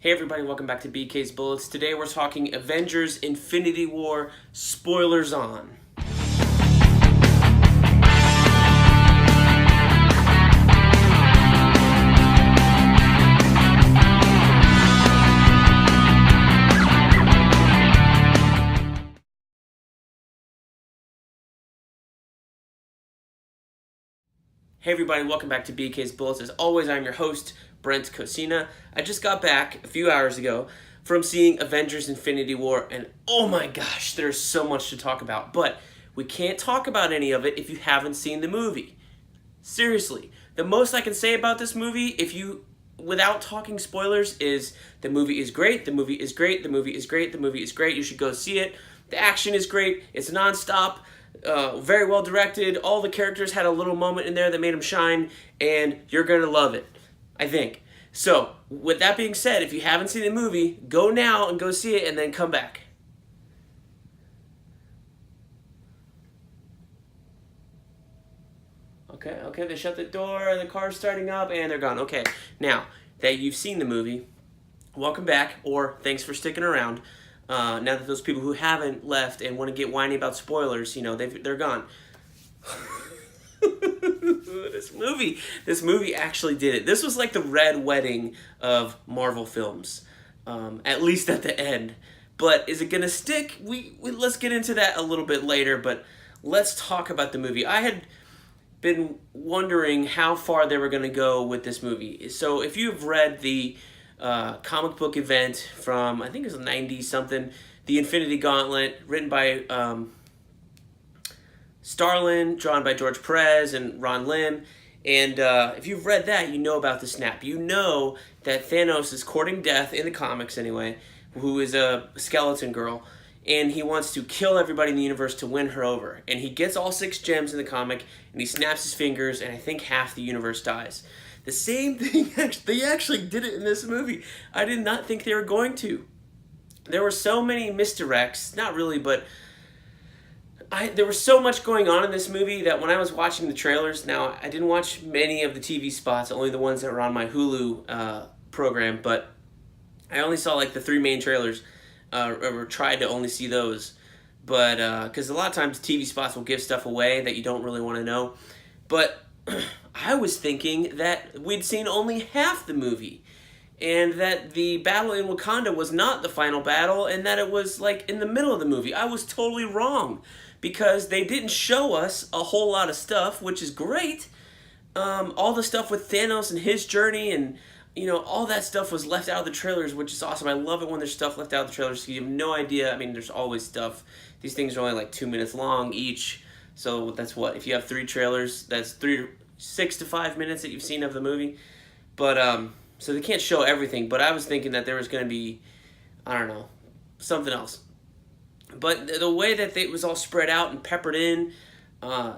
Hey everybody, welcome back to BK's Bullets. Today we're talking Avengers Infinity War, spoilers on. Hey everybody, welcome back to BK's Bullets. As always, I'm your host, Brent. I just got back a few hours ago from seeing Avengers Infinity War, and oh my gosh, there's so much to talk about. But we can't talk about any of it if you haven't seen the movie. Seriously, the most I can say about this movie, without talking spoilers, is the movie is great, the movie is great, the movie is great, the movie is great. You should go see it. The action is great. It's nonstop. Very well directed. All the characters had a little moment in there that made them shine, and you're going to love it, I think. So, with that being said, if you haven't seen the movie, go now and go see it and then come back. Okay, they shut the door, the car's starting up, and they're gone. Okay, now that you've seen the movie, welcome back, or thanks for sticking around. Now that those people who haven't left and want to get whiny about spoilers, they're gone. This movie actually did it. This was like the red wedding of Marvel films, at least at the end. But is it gonna stick? Let's get into that a little bit later. But let's talk about the movie. I had been wondering how far they were gonna go with this movie. So if you've read the comic book event from, I think it was 90 something, the Infinity Gauntlet, written by Starlin, drawn by George Perez and Ron Lim. And if you've read that, you know about the snap. You know that Thanos is courting death, in the comics anyway, who is a skeleton girl, and he wants to kill everybody in the universe to win her over. And he gets all 6 gems in the comic, and he snaps his fingers, and I think half the universe dies. The same thing, they actually did it in this movie. I did not think they were going to. There were so many misdirects, not really, but there was so much going on in this movie that when I was watching the trailers, now I didn't watch many of the TV spots, only the ones that were on my Hulu program, but I only saw like the 3 main trailers, or tried to only see those. But, because a lot of times TV spots will give stuff away that you don't really want to know. But I was thinking that we'd seen only half the movie, and that the battle in Wakanda was not the final battle, and that it was like in the middle of the movie. I was totally wrong, because they didn't show us a whole lot of stuff, which is great. All the stuff with Thanos and his journey, and all that stuff was left out of the trailers, which is awesome. I love it when there's stuff left out of the trailers, because you have no idea. I mean, there's always stuff. These things are only like 2 minutes long each. So that's what, if you have 3 trailers, that's 6 to 5 minutes that you've seen of the movie. But so they can't show everything. But I was thinking that there was going to be, I don't know, something else. But the way that it was all spread out and peppered in,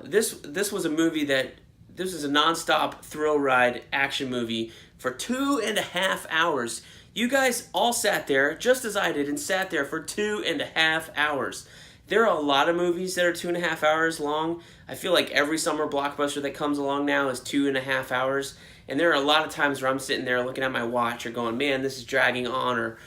this was a movie this is a nonstop thrill ride action movie for 2.5 hours. You guys all sat there, just as I did, and sat there for 2.5 hours. There are a lot of movies that are 2.5 hours long. I feel like every summer blockbuster that comes along now is 2.5 hours. And there are a lot of times where I'm sitting there looking at my watch or going, man, this is dragging on, or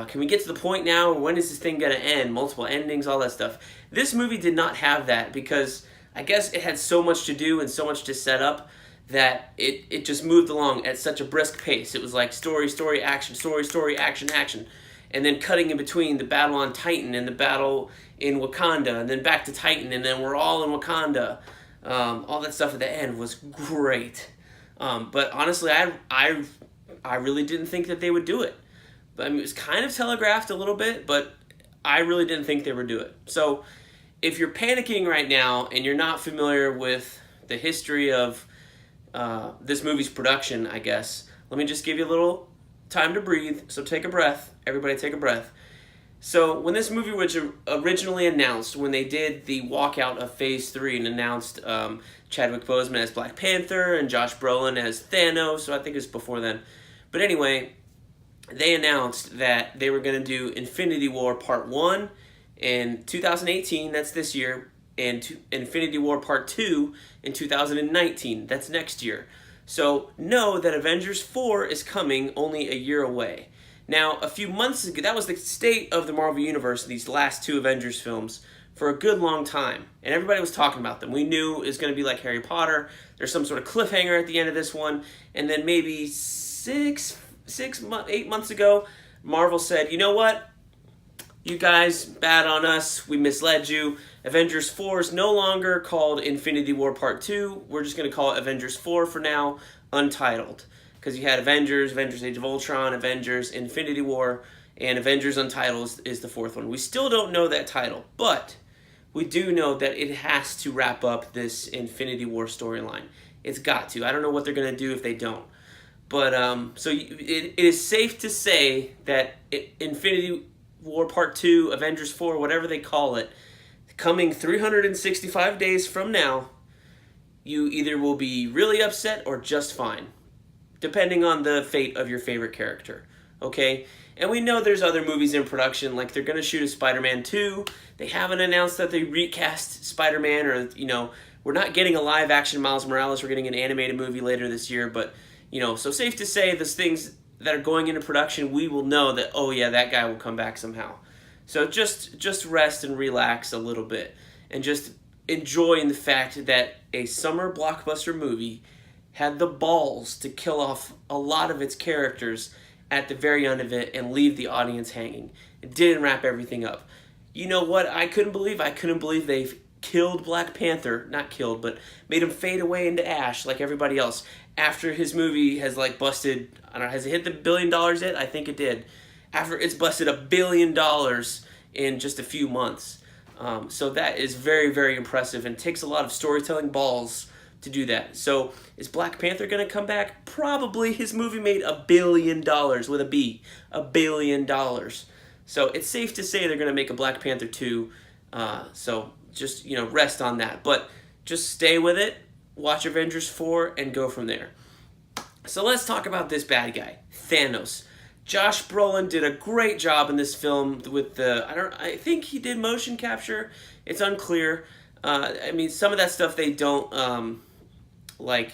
can we get to the point now? When is this thing going to end? Multiple endings, all that stuff. This movie did not have that, because I guess it had so much to do and so much to set up that it just moved along at such a brisk pace. It was like story, action, story, action, action. And then cutting in between the battle on Titan and the battle in Wakanda, and then back to Titan, and then we're all in Wakanda. All that stuff at the end was great. But honestly, I really didn't think that they would do it. But I mean, it was kind of telegraphed a little bit, but I really didn't think they would do it. So if you're panicking right now and you're not familiar with the history of this movie's production, I guess, let me just give you a little time to breathe. So take a breath. Everybody take a breath. So when this movie was originally announced, when they did the walkout of Phase 3 and announced Chadwick Boseman as Black Panther and Josh Brolin as Thanos, so I think it was before then. But anyway, they announced that they were going to do Infinity War Part 1 in 2018, that's this year, and Infinity War Part 2 in 2019, that's next year. So know that Avengers 4 is coming only a year away. Now, a few months ago, that was the state of the Marvel Universe, these last two Avengers films, for a good long time. And everybody was talking about them. We knew it was going to be like Harry Potter. There's some sort of cliffhanger at the end of this one. And then maybe 8 months ago, Marvel said, you know what? You guys, bad on us. We misled you. Avengers 4 is no longer called Infinity War Part 2. We're just going to call it Avengers 4 for now, untitled. Because you had Avengers Age of Ultron, Avengers Infinity War, and Avengers Untitled is the fourth one. We still don't know that title, but we do know that it has to wrap up this Infinity War storyline. It's got to. I don't know what they're going to do if they don't. But, so it is safe to say that Infinity War Part 2, Avengers 4, whatever they call it, coming 365 days from now, you either will be really upset or just fine, depending on the fate of your favorite character, okay? And we know there's other movies in production, like they're going to shoot a Spider-Man 2. They haven't announced that they recast Spider-Man, or, you know, we're not getting a live-action Miles Morales. We're getting an animated movie later this year, but, you know, so safe to say those things that are going into production, we will know that, oh yeah, that guy will come back somehow. So just rest and relax a little bit, and just enjoy the fact that a summer blockbuster movie had the balls to kill off a lot of its characters at the very end of it and leave the audience hanging. It didn't wrap everything up. You know what I couldn't believe? I couldn't believe they've killed Black Panther, not killed, but made him fade away into ash like everybody else after his movie has like busted, I don't know, has it hit the $1 billion yet? I think it did. After it's busted $1 billion in just a few months. So that is very, very impressive, and takes a lot of storytelling balls to do that. So is Black Panther going to come back? Probably. His movie made $1 billion with a B. $1 billion. So it's safe to say they're going to make a Black Panther 2. So just, you know, rest on that. But just stay with it, watch Avengers 4, and go from there. So let's talk about this bad guy, Thanos. Josh Brolin did a great job in this film with the, I think he did motion capture. It's unclear. I mean, some of that stuff they don't, like,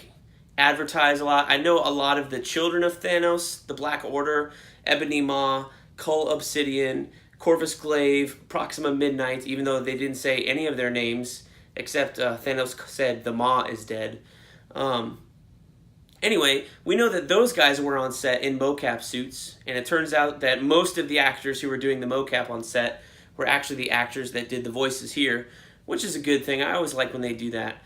advertise a lot. I know a lot of the children of Thanos, the Black Order, Ebony Maw, Cull Obsidian, Corvus Glaive, Proxima Midnight, even though they didn't say any of their names, except Thanos said the Maw is dead. Anyway, we know that those guys were on set in mocap suits, and it turns out that most of the actors who were doing the mocap on set were actually the actors that did the voices here, which is a good thing. I always like when they do that.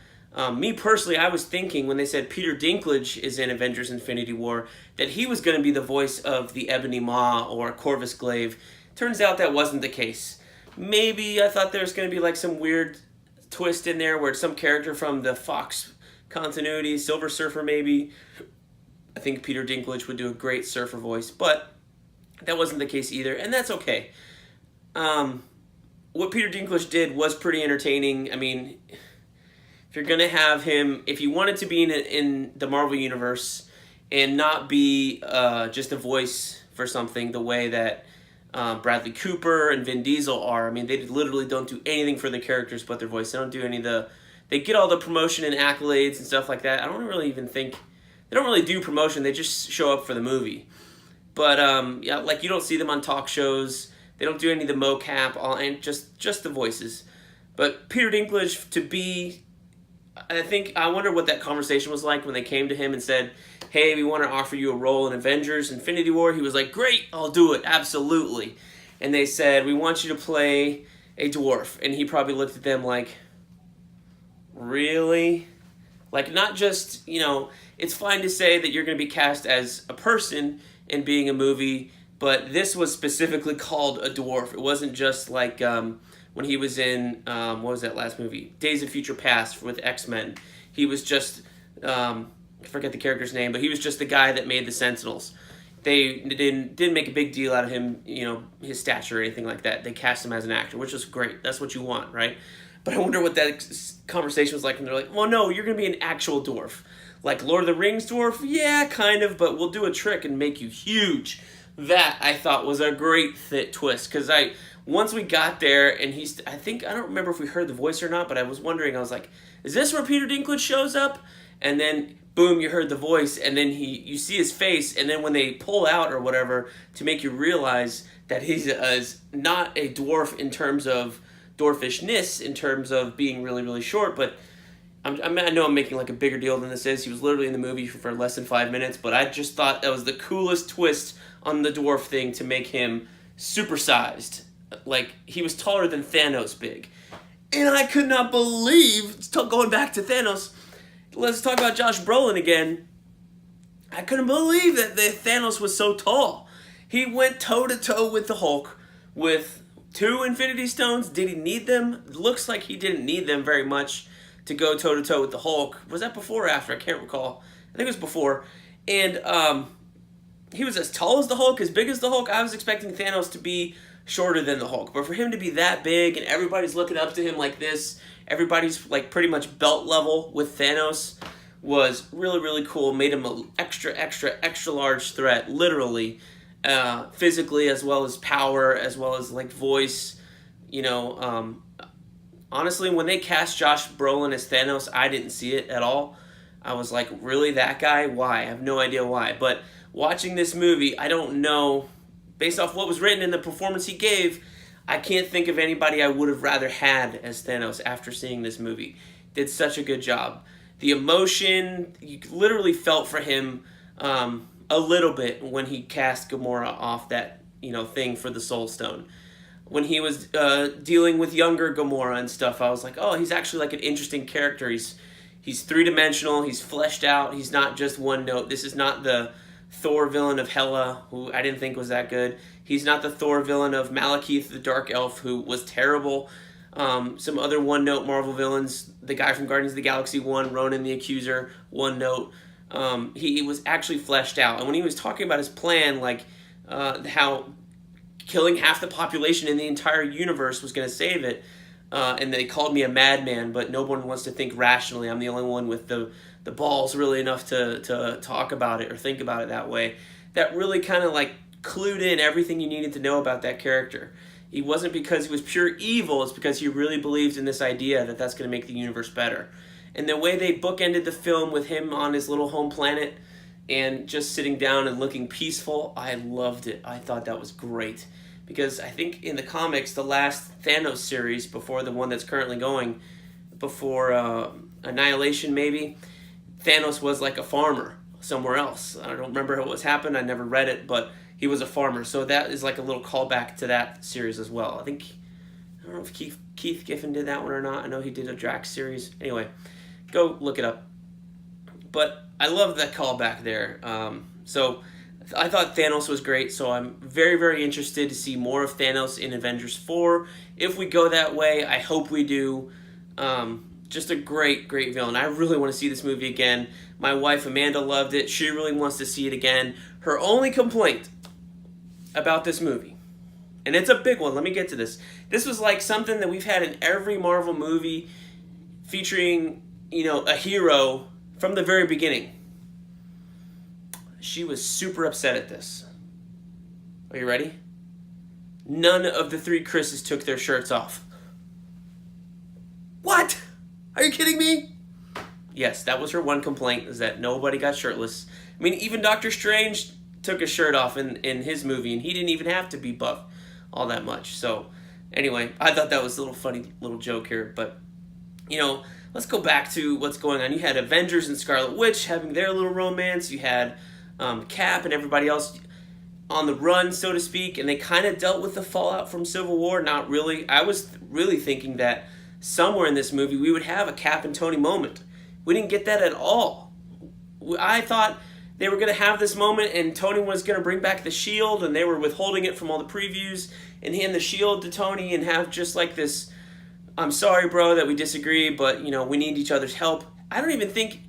Me personally, I was thinking when they said Peter Dinklage is in Avengers Infinity War that he was going to be the voice of the Ebony Maw or Corvus Glaive. Turns out that wasn't the case. Maybe I thought there was going to be like some weird twist in there where some character from the Fox continuity, Silver Surfer maybe. I think Peter Dinklage would do a great surfer voice, but that wasn't the case either, and that's okay. What Peter Dinklage did was pretty entertaining. I mean, if you're going to have him, if you wanted to be in the Marvel Universe and not be just a voice for something the way that Bradley Cooper and Vin Diesel are, I mean, they literally don't do anything for the characters but their voice. They don't do any of the, they get all the promotion and accolades and stuff like that. I don't really even think, they don't really do promotion, they just show up for the movie. But, yeah, like, you don't see them on talk shows, they don't do any of the mocap, and just the voices. But Peter Dinklage, to be, I wonder what that conversation was like when they came to him and said, hey, we want to offer you a role in Avengers Infinity War. He was like, great, I'll do it, absolutely. And they said, we want you to play a dwarf. And he probably looked at them like, really? Like, not just, you know, it's fine to say that you're going to be cast as a person in being a movie, but this was specifically called a dwarf. It wasn't just like when he was in, what was that last movie? Days of Future Past with X-Men. He was just, I forget the character's name, but he was just the guy that made the Sentinels. They didn't make a big deal out of him, you know, his stature or anything like that. They cast him as an actor, which was great. That's what you want, right? But I wonder what that conversation was like, and they're like, well, no, you're going to be an actual dwarf. Like Lord of the Rings dwarf? Yeah, kind of, but we'll do a trick and make you huge. That, I thought, was a great twist, because once we got there, and I don't remember if we heard the voice or not, but I was wondering, I was like, is this where Peter Dinklage shows up? And then boom, you heard the voice, and then you see his face, and then when they pull out or whatever to make you realize that he's not a dwarf in terms of dwarfishness, in terms of being really, really short, but I know I'm making like a bigger deal than this is. He was literally in the movie for less than 5 minutes, but I just thought that was the coolest twist on the dwarf thing to make him supersized. Like, he was taller than Thanos big. And I could not believe, going back to Thanos, let's talk about Josh Brolin again. I couldn't believe that Thanos was so tall. He went toe-to-toe with the Hulk with 2 Infinity Stones. Did he need them? Looks like he didn't need them very much to go toe-to-toe with the Hulk. Was that before or after? I can't recall. I think it was before. And he was as tall as the Hulk, as big as the Hulk. I was expecting Thanos to be shorter than the Hulk. But for him to be that big and everybody's looking up to him like this, everybody's like pretty much belt level with Thanos, was really, really cool. Made him an extra, extra, extra large threat, literally, physically, as well as power, as well as like voice. You know, honestly, when they cast Josh Brolin as Thanos, I didn't see it at all. I was like, really, that guy? Why? I have no idea why. But watching this movie, I don't know, based off what was written in the performance he gave, I can't think of anybody I would have rather had as Thanos after seeing this movie. Did such a good job. The emotion, you literally felt for him a little bit when he cast Gamora off that, thing for the Soul Stone. When he was dealing with younger Gamora and stuff, I was like, oh, he's actually like an interesting character. He's three-dimensional, he's fleshed out, he's not just one note. This is not the Thor villain of Hela, who I didn't think was that good. He's not the Thor villain of Malekith, the Dark Elf, who was terrible. Some other one-note Marvel villains, the guy from Guardians of the Galaxy 1, Ronan the Accuser, one note. He was actually fleshed out. And when he was talking about his plan, like how killing half the population in the entire universe was going to save it, and they called me a madman, but no one wants to think rationally. I'm the only one with the balls really enough to talk about it or think about it that way. That really kind of like clued in everything you needed to know about that character. He wasn't because he was pure evil, it's because he really believed in this idea that that's going to make the universe better. And the way they bookended the film with him on his little home planet and just sitting down and looking peaceful, I loved it. I thought that was great. Because I think in the comics, the last Thanos series, before the one that's currently going, before Annihilation maybe, Thanos was like a farmer somewhere else. I don't remember what happened, I never read it, but he was a farmer. So that is like a little callback to that series as well. I don't know if Keith Giffen did that one or not. I know he did a Drax series. Anyway, go look it up. But I love that callback there. So I thought Thanos was great, so I'm very, very interested to see more of Thanos in Avengers 4. If we go that way, I hope we do. Just a great, great villain. I really want to see this movie again. My wife Amanda loved it. She really wants to see it again. Her only complaint about this movie, and it's a big one, let me get to this. This was like something that we've had in every Marvel movie featuring, a hero from the very beginning. She was super upset at this. Are you ready? None of the 3 Chris's took their shirts off. What? Are you kidding me? Yes, that was her one complaint, is that nobody got shirtless. I mean, even Doctor Strange took his shirt off in his movie, and he didn't even have to be buff all that much. So, anyway, I thought that was a little funny little joke here. But, let's go back to what's going on. You had Avengers and Scarlet Witch having their little romance. You had Cap and everybody else on the run, so to speak, and they kind of dealt with the fallout from Civil War. Not really. I was really thinking that somewhere in this movie we would have a Cap and Tony moment. We didn't get that at all. I thought they were going to have this moment and Tony was going to bring back the shield, and they were withholding it from all the previews, and hand the shield to Tony and have just like this, I'm sorry, bro, that we disagree, but, we need each other's help. I don't even think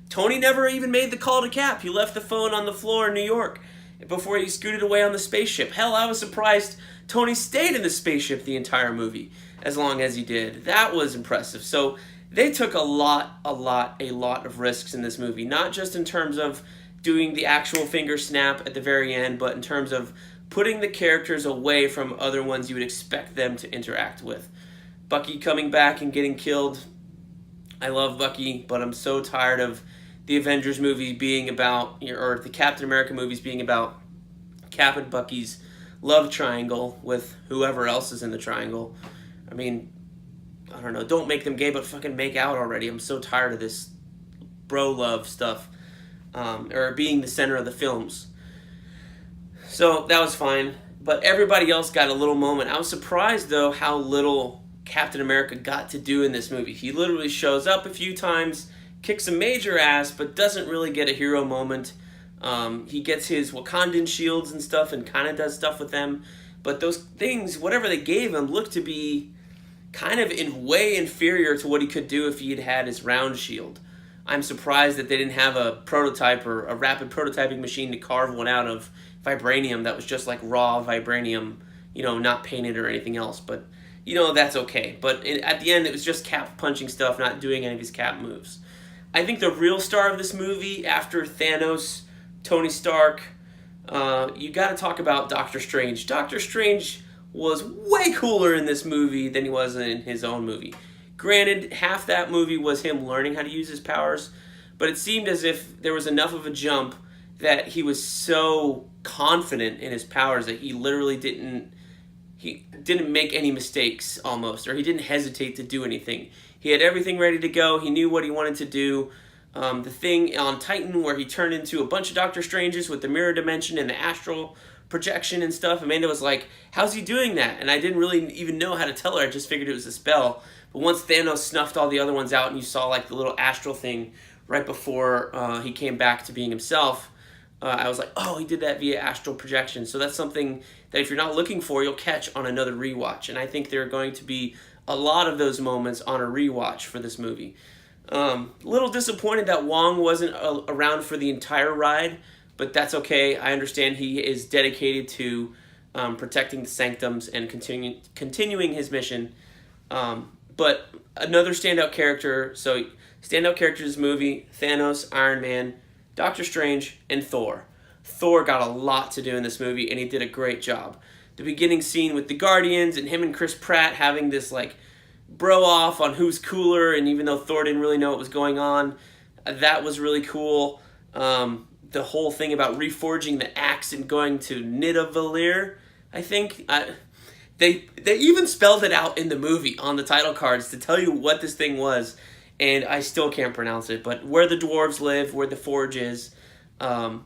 Tony never even made the call to Cap. He left the phone on the floor in New York before he scooted away on the spaceship. Hell, I was surprised Tony stayed in the spaceship the entire movie as long as he did. That was impressive. So they took a lot of risks in this movie, not just in terms of doing the actual finger snap at the very end, but in terms of putting the characters away from other ones you would expect them to interact with. Bucky coming back and getting killed. I love Bucky, but I'm so tired of the Avengers movie being about, or the Captain America movies being about Cap and Bucky's love triangle with whoever else is in the triangle. I mean, I don't know, don't make them gay, but fucking make out already. I'm so tired of this bro love stuff, or being the center of the films. So that was fine, but everybody else got a little moment. I was surprised, though, how little Captain America got to do in this movie. He literally shows up a few times, kicks some major ass, but doesn't really get a hero moment. He gets his Wakandan shields and stuff and kind of does stuff with them, but those things, whatever they gave him, looked to be kind of way inferior to what he could do if he had had his round shield. I'm surprised that they didn't have a prototype or a rapid prototyping machine to carve one out of vibranium that was just like raw vibranium, not painted or anything else, but that's okay. But at the end, it was just Cap punching stuff, not doing any of his Cap moves. I think the real star of this movie, after Thanos, Tony Stark, you got to talk about Doctor Strange. Doctor Strange was way cooler in this movie than he was in his own movie. Granted, half that movie was him learning how to use his powers, but it seemed as if there was enough of a jump that he was so confident in his powers that he literally didn't make any mistakes almost, or he didn't hesitate to do anything. He had everything ready to go. He knew what he wanted to do. The thing on Titan where he turned into a bunch of Doctor Stranges with the mirror dimension and the astral projection and stuff, Amanda was like, how's he doing that? And I didn't really even know how to tell her. I just figured it was a spell. But once Thanos snuffed all the other ones out and you saw like the little astral thing right before he came back to being himself, I was like, oh, he did that via astral projection. So that's something that if you're not looking for, you'll catch on another rewatch. And I think there are going to be a lot of those moments on a rewatch for this movie. Little disappointed that Wong wasn't around for the entire ride, but that's okay. I understand he is dedicated to protecting the sanctums and continuing his mission. But another standout character, so standout characters in this movie, Thanos, Iron Man, Doctor Strange, and Thor. Thor got a lot to do in this movie, and he did a great job. The beginning scene with the Guardians and him and Chris Pratt having this like bro off on who's cooler, and even though Thor didn't really know what was going on, that was really cool. The whole thing about reforging the axe and going to Nidavellir, I think. They even spelled it out in the movie on the title cards to tell you what this thing was, and I still can't pronounce it. But where the dwarves live, where the forge is, Hemsworth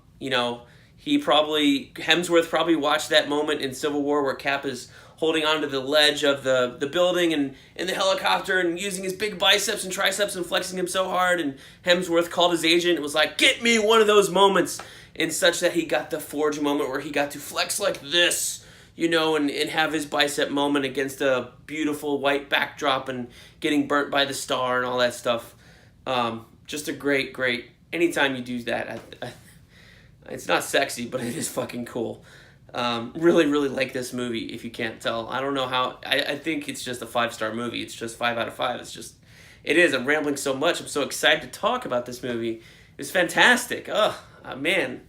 probably watched that moment in Civil War where Cap is holding onto the ledge of the building and in the helicopter and using his big biceps and triceps and flexing him so hard, and Hemsworth called his agent and was like, get me one of those moments, and such that he got the forge moment where he got to flex like this, and have his bicep moment against a beautiful white backdrop and getting burnt by the star and all that stuff. Just a great, anytime you do that, it's not sexy, but it is fucking cool. Really like this movie, if you can't tell. I don't know how, I think it's just a 5-star movie. It's just 5 out of 5. It is. I'm rambling so much. I'm so excited to talk about this movie. It's fantastic. Man,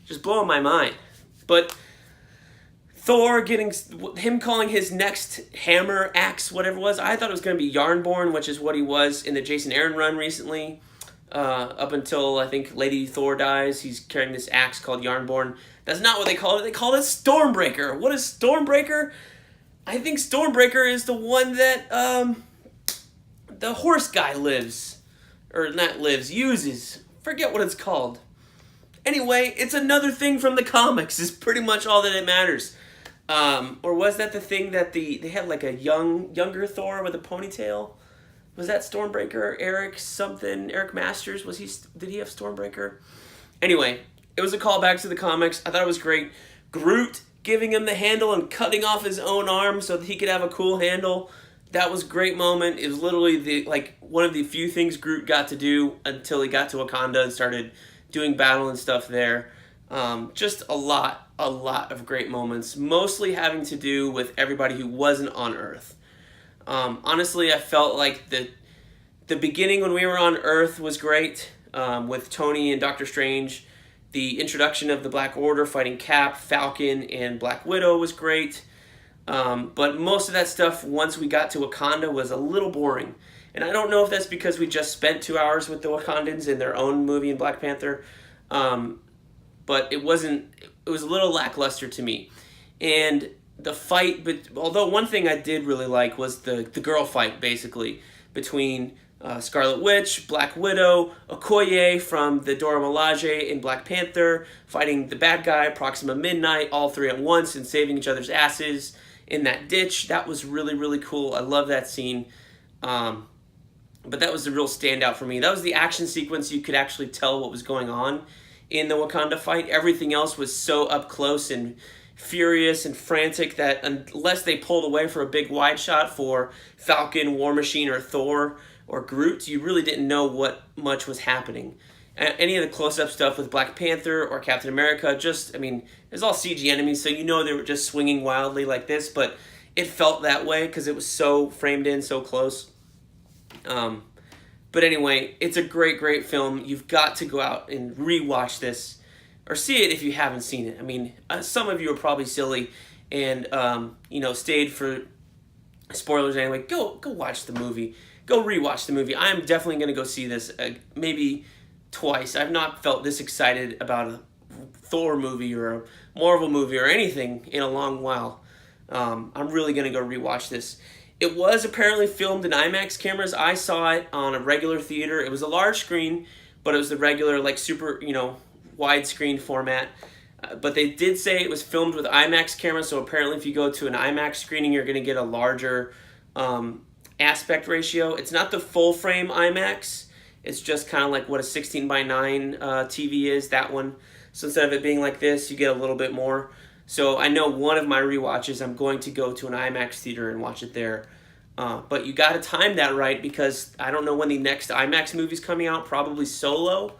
just blowing my mind. But Thor him calling his next hammer, axe, whatever it was, I thought it was going to be Yarnborn, which is what he was in the Jason Aaron run recently. Up until, I think, Lady Thor dies, he's carrying this axe called Yarnborn. That's not what they call it. They call it Stormbreaker. What is Stormbreaker? I think Stormbreaker is the one that the horse guy uses. Forget what it's called. Anyway, it's another thing from the comics is pretty much all that it matters. Or was that the thing that they had like a younger Thor with a ponytail? Was that Stormbreaker? Eric Masters? Did he have Stormbreaker? Anyway, it was a callback to the comics. I thought it was great. Groot giving him the handle and cutting off his own arm so that he could have a cool handle. That was a great moment. It was literally one of the few things Groot got to do until he got to Wakanda and started doing battle and stuff there. Just a lot of great moments, mostly having to do with everybody who wasn't on Earth. Honestly, I felt like the beginning when we were on Earth was great, with Tony and Doctor Strange. The introduction of the Black Order fighting Cap, Falcon, and Black Widow was great. But most of that stuff, once we got to Wakanda, was a little boring. And I don't know if that's because we just spent 2 hours with the Wakandans in their own movie in Black Panther, but it wasn't. It was a little lackluster to me, and the fight. But although one thing I did really like was the girl fight, basically between Scarlet Witch, Black Widow, Okoye from the Dora Milaje in Black Panther, fighting the bad guy, Proxima Midnight, all three at once and saving each other's asses in that ditch. That was really, really cool. I love that scene. But that was the real standout for me. That was the action sequence you could actually tell what was going on in the Wakanda fight. Everything else was so up close and furious and frantic that unless they pulled away for a big wide shot for Falcon, War Machine, or Thor, or Groot, you really didn't know what much was happening. Any of the close-up stuff with Black Panther or Captain America, just, I mean, it was all CG enemies, so you know they were just swinging wildly like this, but it felt that way because it was so framed in, so close. But anyway, it's a great, great film. You've got to go out and rewatch this, or see it if you haven't seen it. I mean, some of you are probably silly and, stayed for spoilers anyway. Go watch the movie. Go rewatch the movie. I'm definitely going to go see this maybe twice. I've not felt this excited about a Thor movie or a Marvel movie or anything in a long while. I'm really going to go rewatch this. It was apparently filmed in IMAX cameras. I saw it on a regular theater. It was a large screen, but it was the regular, like, super, widescreen format. But they did say it was filmed with IMAX cameras, so apparently if you go to an IMAX screening, you're going to get a larger aspect ratio. It's not the full frame IMAX. It's just kind of like what a 16:9 TV is, that one. So instead of it being like this, you get a little bit more. So I know one of my rewatches, I'm going to go to an IMAX theater and watch it there. But you got to time that right, because I don't know when the next IMAX movie's coming out. Probably Solo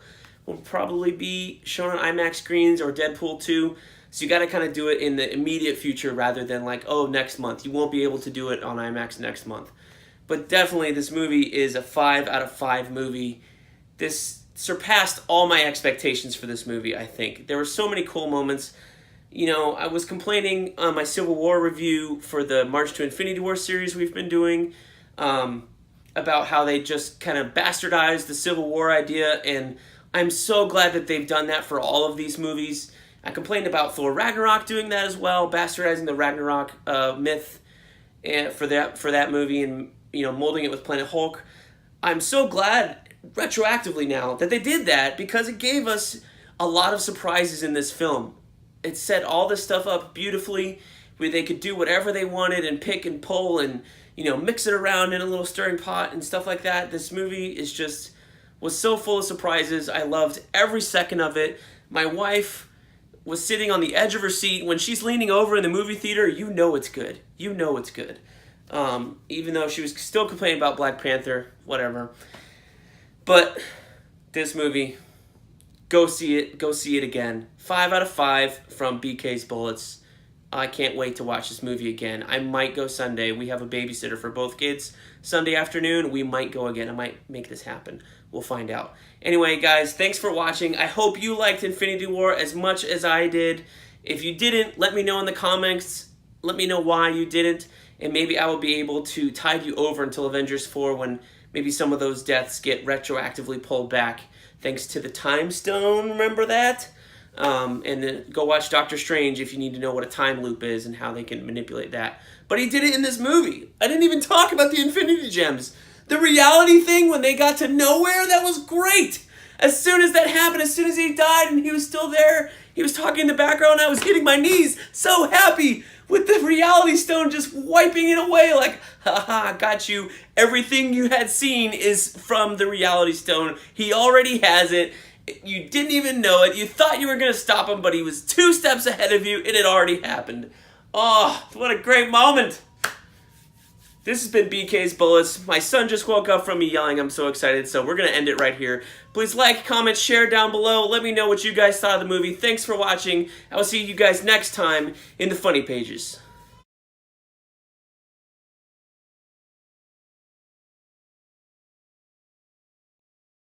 will probably be shown on IMAX screens, or Deadpool 2. So you got to kind of do it in the immediate future rather than like, oh, next month. You won't be able to do it on IMAX next month. But definitely this movie is a 5 out of 5 movie. This surpassed all my expectations for this movie, I think. There were so many cool moments. I was complaining on my Civil War review for the March to Infinity War series we've been doing about how they just kind of bastardized the Civil War idea, and I'm so glad that they've done that for all of these movies. I complained about Thor Ragnarok doing that as well, bastardizing the Ragnarok myth for that movie and molding it with Planet Hulk. I'm so glad retroactively now that they did that, because it gave us a lot of surprises in this film. It set all this stuff up beautifully, where they could do whatever they wanted and pick and pull and mix it around in a little stirring pot and stuff like that. This movie was so full of surprises. I loved every second of it. My wife was sitting on the edge of her seat. When she's leaning over in the movie theater, you know it's good. You know it's good. Even though she was still complaining about Black Panther, whatever. But this movie, go see it again. 5 out of 5 from BK's Bullets. I can't wait to watch this movie again. I might go Sunday. We have a babysitter for both kids Sunday afternoon. We might go again. I might make this happen. We'll find out. Anyway, guys, thanks for watching. I hope you liked Infinity War as much as I did. If you didn't, let me know in the comments. Let me know why you didn't. And maybe I will be able to tide you over until Avengers 4, when maybe some of those deaths get retroactively pulled back thanks to the Time Stone. Remember that? And then go watch Doctor Strange if you need to know what a time loop is and how they can manipulate that. But he did it in this movie. I didn't even talk about the Infinity Gems. The reality thing when they got to nowhere, that was great. As soon as that happened, as soon as he died and he was still there, he was talking in the background, I was hitting my knees, so happy with the reality stone just wiping it away, like, haha, got you. Everything you had seen is from the reality stone. He already has it. You didn't even know it. You thought you were going to stop him, but he was 2 steps ahead of you. It had already happened. Oh, what a great moment. This has been BK's Bullets. My son just woke up from me yelling. I'm so excited, so we're going to end it right here. Please like, comment, share down below. Let me know what you guys thought of the movie. Thanks for watching. I will see you guys next time in the funny pages.